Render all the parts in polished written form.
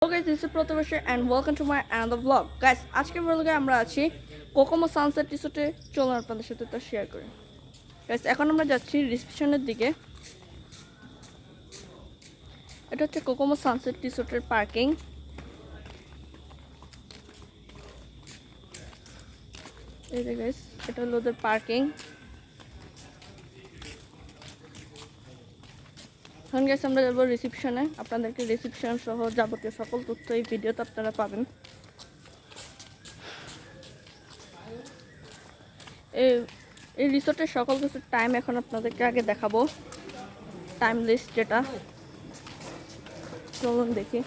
Hello guys, this is Pratibha and welcome to my another vlog. Guys, আজকের ব্লগে আমরা আছি কোকোমো সানসেট রিসোর্টে। চলুন আপনাদের সাথে তা শেয়ার করি। গাইস, এখন আমরা যাচ্ছি রিসেপশনের দিকে। এটা হচ্ছে কোকোমো সানসেট রিসোর্টের পার্কিং। এই যে গাইস, এটা হলো ওদের পার্কিং। এখন গাইস আমরা যাবো রিসেপশনে। আপনাদেরকে রিসেপশন সহ যাবতীয় সকল তথ্য এই ভিডিওতে আপনারা পাবেন। এই রিসোর্টের সকল কিছুর টাইম এখন আপনাদেরকে আগে দেখাবো, টাইম লিস্ট যেটা। চলুন দেখি।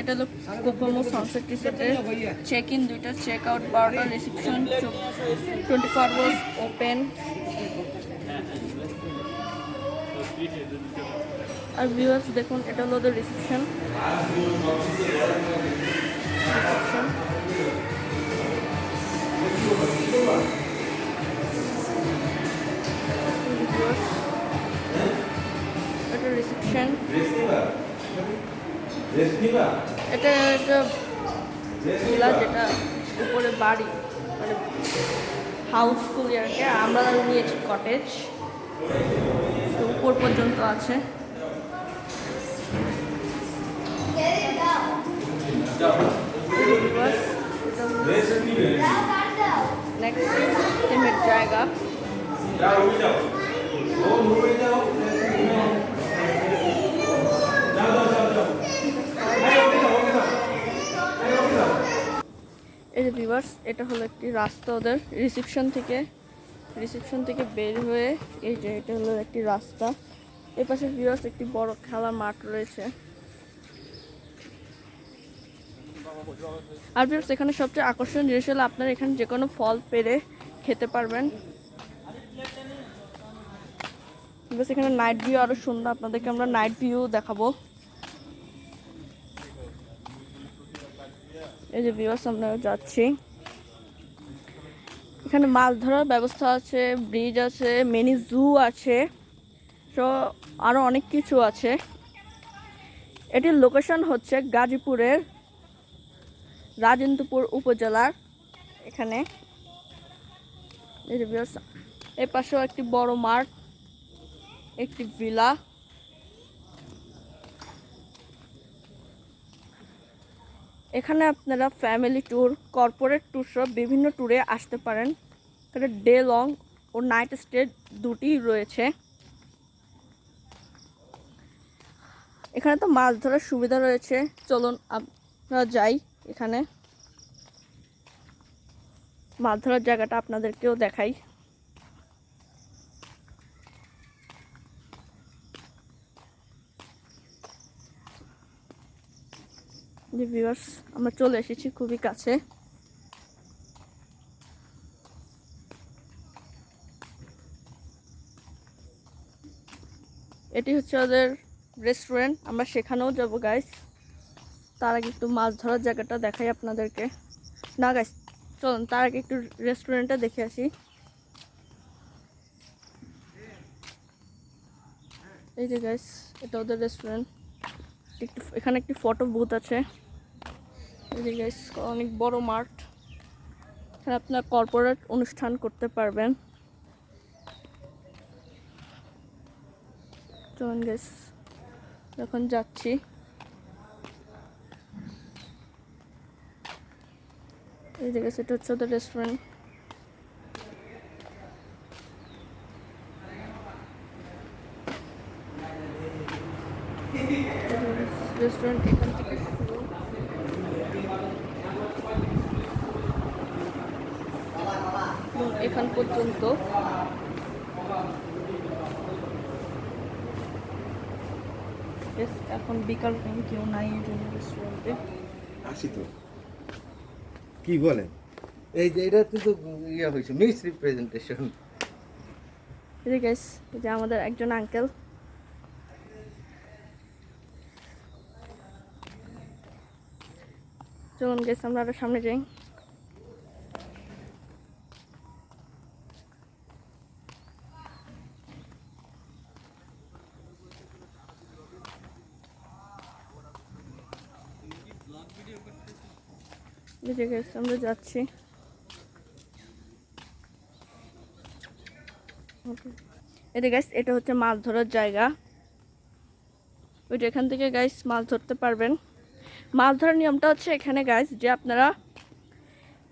এটা হলো কোকোমো সানসেট রিসোর্টের চেক ইন 2টা, চেক আউট 12টা, রিসেপশন 24 আওয়ার্স ওপেন। আর ভিউয়ার্স দেখুন, এটা হলো ওদের রিসেপশন। এটা রিসেপশন। এটা একটা ভিলা, যেটা উপরে বাড়ি, মানে হাউসফুল আর কি। আমরা নিয়েছি কটেজ, তো উপর পর্যন্ত আছে। জায়গা এই যে ভিউয়ার্স, এটা হলো একটি রাস্তা ওদের রিসেপশন থেকে বের হয়ে। এই যে এটা হলো একটি রাস্তা। এর পাশে ভিউয়ার্স একটি বড় খেলার মাঠ রয়েছে। আর ভিউয়ার্স, এখানে সবচেয়ে আকর্ষণীয় জিনিস হলো আপনারা এখানে যে কোনো ফল পেরে খেতে পারবেন। এখানে নাইট ভিউ আরো সুন্দর, আপনাদেরকে আমরা নাইট ভিউ দেখাবো। এই যে ভিউয়ার্স, আমরা যাচ্ছি। এখানে মাছ ধরার ব্যবস্থা আছে, ব্রিজ আছে, মিনি জু আছে, তো আরো অনেক কিছু আছে। এটির লোকেশন হচ্ছে গাজীপুরের রাজেন্দ্রপুর উপজেলার এখানে। এই যে ভিউয়ার্স, এর পাশেও একটি বড় মাঠ, একটি ভিলা। এখানে আপনারা ফ্যামিলি ট্যুর, কর্পোরেট ট্যুর সব বিভিন্ন ট্যুরে আসতে পারেন। এখানে ডে লং ও নাইট স্টে দুটিই রয়েছে। এখানে তো মাছ ধরার সুবিধা রয়েছে। চলুন আমরা যাই, এখানে মাছ ধরার জায়গাটা আপনাদেরকেও দেখাই। যে ভিউয়ার্স, আমরা চলে এসেছি খুবই কাছে। এটি হচ্ছে ওদের রেস্টুরেন্ট, আমরা সেখানেও যাব গাইস। তার আগে একটু মাছ ধরার জায়গাটা দেখাই আপনাদেরকে। না গাইস, চলুন তার আগে একটু রেস্টুরেন্টটা দেখে আসি। এই যে গাইস, এটা ওদের রেস্টুরেন্ট। এখানে একটি ফটো বুথ আছে। এই যে গাইস, অনেক বড় মাঠ, এখানে আপনার কর্পোরেট অনুষ্ঠান করতে পারবেন। চলুন গাইস, এখন যাচ্ছি। এই যে গাইস, এটা হচ্ছে ওদের রেস্টুরেন্ট। রেস্টুরেন্ট এখান থেকে শুরু। এখান পর্যন্ত এখন বিকাল টাইম, কেউ নাই এই জন্য রেস্টুরেন্টে আসি। তো কি বলেন, এই যে এটা কিন্তু ইয়ে হয়েছে মিস রিপ্রেজেন্টেশন। এই যে গাইস, এই যে আমাদের একজন আঙ্কেল। চলুন গাইস, আমরা আরো সামনে যাই। এই যে guys, আমরা যাচ্ছি। এই যে guys, এটা হচ্ছে মাছ ধরার জায়গা। ওই যে এখান থেকে গাইস মাছ ধরতে পারবেন। মাছ ধরার নিয়মটা হচ্ছে এখানে গাইস যে আপনারা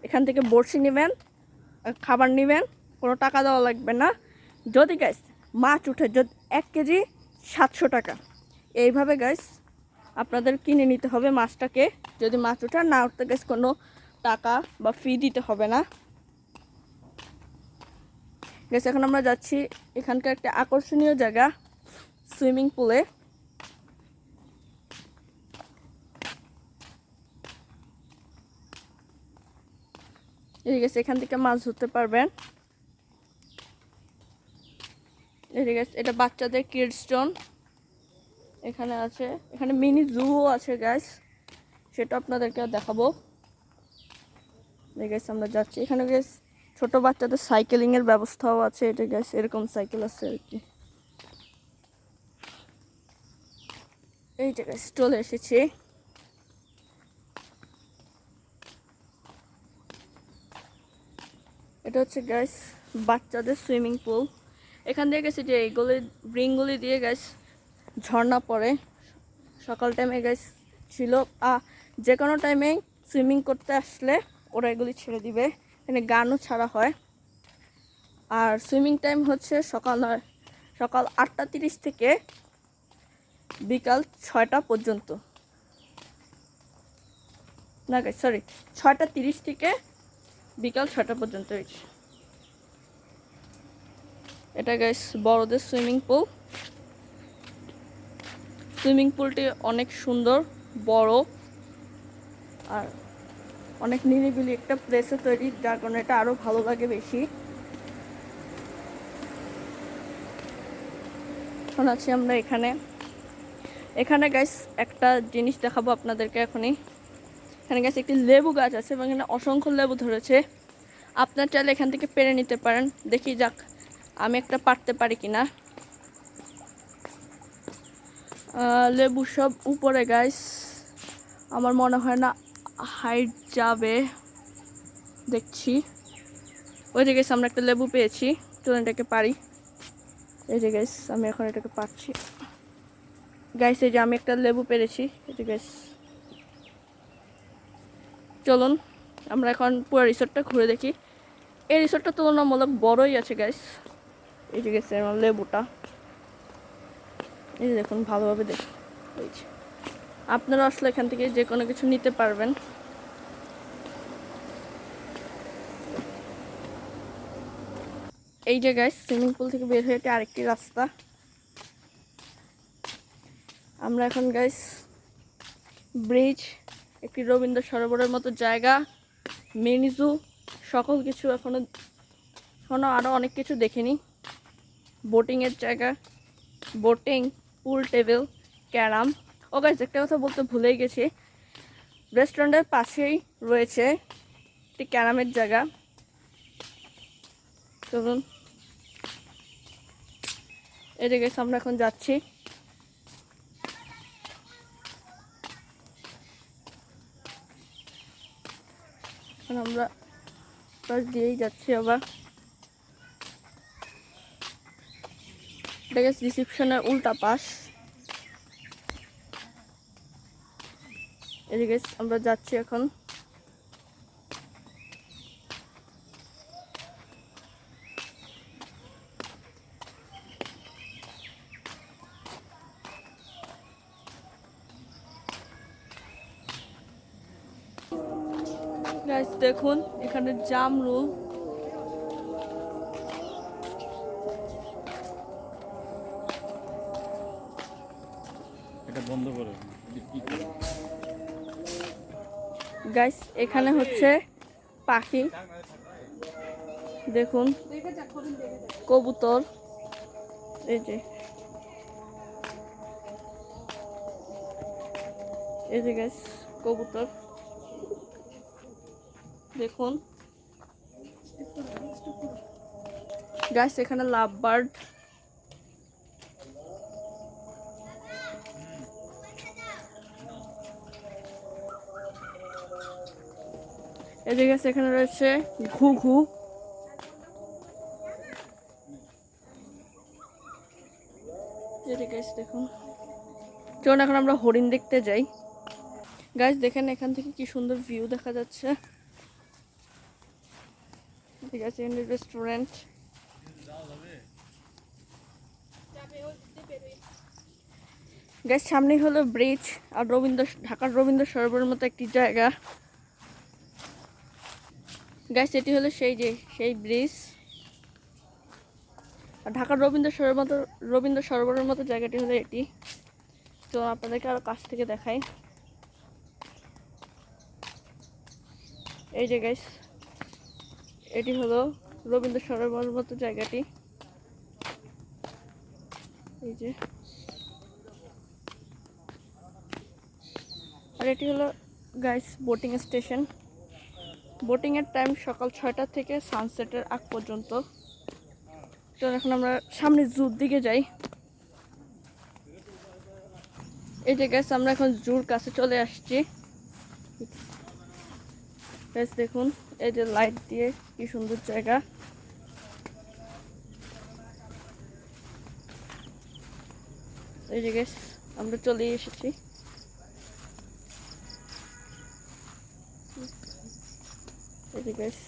এখান থেকে বড়শি নেবেন, খাবার নেবেন, কোনো টাকা দেওয়া লাগবে না। যদি গাইস মাছ উঠে, যদি 1 কেজি 700 টাকা, এইভাবে গাইস আপনাদের কিনে নিতে হবে মাছটাকে। যদি মাছ উঠে, না উঠতে গাইস কোনো টাকা বা ফি দিতে হবে না। গাইস এখন আমরা যাচ্ছি এখানকার একটা আকর্ষণীয় জায়গা, সুইমিং পুলে। এই গেছে এখান থেকে মাছ ধরতে পারবেন। এই গেছে এটা বাচ্চাদের কিডস জোন এখানে আছে। এখানে মিনি জুও আছে গাইস, সেটা আপনাদেরকে দেখাবো। এই গেছে আমরা যাচ্ছি এখানে গাইস, ছোট বাচ্চাদের সাইকেলিং এর ব্যবস্থাও আছে। এটা গাইস এরকম সাইকেল আছে আর কি। এই যে গাইস চলে এসেছি। এটা হচ্ছে গাইস বাচ্চাদের সুইমিং পুল। এখান দিয়ে গেছে যে এইগুলি রিংগুলি দিয়ে গাইস ঝর্ণা পড়ে। সকাল টাইমে গাইস ছিল, যে কোনো টাইমে সুইমিং করতে আসলে ওরা এগুলি ছেড়ে দিবে। এখানে গানও ছাড়া হয়। আর সুইমিং টাইম হচ্ছে সকাল 8:30 থেকে বিকাল 6টা পর্যন্ত। না গাইস সরি, 6:30 থেকে বিকাল 6টা পর্যন্ত। এটা গাইস বড়দের সুইমিং পুল। সুইমিং পুলটি অনেক সুন্দর, বড়, আর অনেক নিরিবিলি একটা প্লেসে তৈরি, যার কারণে এটা আরো ভালো লাগে বেশি। এখন আছি আমরা এখানে গাইস একটা জিনিস দেখাবো আপনাদেরকে এখনই। এখানে গাইস একটি লেবু গাছ আছে এবং এখানে অসংখ্য লেবু ধরেছে। আপনার চাইলে এখান থেকে পেরে নিতে পারেন। দেখি যাক আমি একটা পারতে পারি কিনা। লেবু সব উপরে গাইস, আমার মনে হয় না হাইট যাবে। দেখছি ওই যে গাইস আমরা একটা লেবু পেয়েছি, চলুন এটাকে পারি। এই যে গাইস আমি এখন এটাকে পাচ্ছি গাইস। এই যে আমি একটা লেবু পেরেছি। এই যে গাইস চলুন আমরা এখন পুরো রিসোর্টটা ঘুরে দেখি। এই রিসোর্টটা তুলনামূলক বড়ই আছে গাইস। এই যে গেছে আমার লেবুটা, এই যে দেখুন ভালোভাবে দেখুন। এই যে আপনারা আসলে এখান থেকে যে কোনো কিছু নিতে পারবেন। এই যে গাইস সুইমিং পুল থেকে বের হয়ে আরেকটি রাস্তা। আমরা এখন গাইস ব্রিজ, একটি রবীন্দ্র সরোবরের মতো জায়গা, মিনি জু, সকল কিছু এখনো আরো অনেক কিছু দেখিনি। বোটিং এর জায়গা, বোটিং, পুল টেবিল, ক্যারাম। ও গাইস একটা কথা বলতে ভুলেই গেছি, রেস্টুরেন্টের পাশেই রয়েছে একটি ক্যারামের জায়গা। চলুন এই জায়গায় আমরা এখন যাচ্ছি। এখন আমরা পাশ দিয়েই যাচ্ছি আবার। এটা গেছে রিসেপশনের উল্টা পাশ। এদিকে আমরা যাচ্ছি এখন। গাইস দেখুন এখানে জামরুল, এটা বন্ধ করে গাইস এখানে হচ্ছে পাখি, দেখুন কবুতর। এই যে গাইস কবুতর দেখুন। গাইস এখানে লাভ বার্ড, এই যে গাইস এখানে রয়েছে ঘুঘু। এই যে গাইস দেখুন, চলুন এখন আমরা হরিণ দেখতে যাই। গাইস দেখেন এখান থেকে কি সুন্দর ভিউ দেখা যাচ্ছে। ঠিক আছে, রেস্টুরেন্ট। গাইস সামনেই হলো ব্রিজ আর ঢাকার রবীন্দ্র সরোবরের মতো একটি জায়গা। গাইস এটি হলো সেই ব্রিজ। আর ঢাকার রবীন্দ্র সরোবরের মতো জায়গাটি হলো এটি। তো আপনাদেরকে আরো কাছ থেকে দেখাই। এই যে গাইস এটি হলো রবীন্দ্র সরোবরের মতো জায়গাটি। এই যে, আর এটি হলো গাইস বোটিং স্টেশন। বোটিং এর টাইম সকাল 6টা থেকে সানসেটের আগ পর্যন্ত। তো এখন আমরা সামনে জুর দিকে যাই। এই যে গাইস আমরা এখন জুর কাছে চলে আসছি। গাইস দেখুন এই যে লাইট দিয়ে কি সুন্দর জায়গা। এই যে গাইস আমরা চলে এসেছি। এই যে গাইস,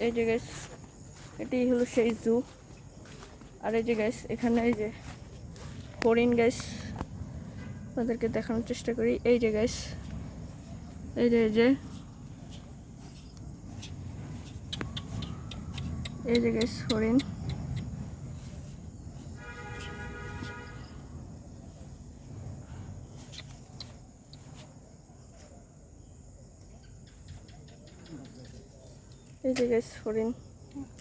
এই যে গাইস এটি হলো সেই জু। আর এই যে গাইস এখানে এই যে হরিণ গাইস আপনাদেরকে দেখানোর চেষ্টা করি। এই যে গাইস এই যে গাইস হরিণ। এই যে গাইস হরিণ।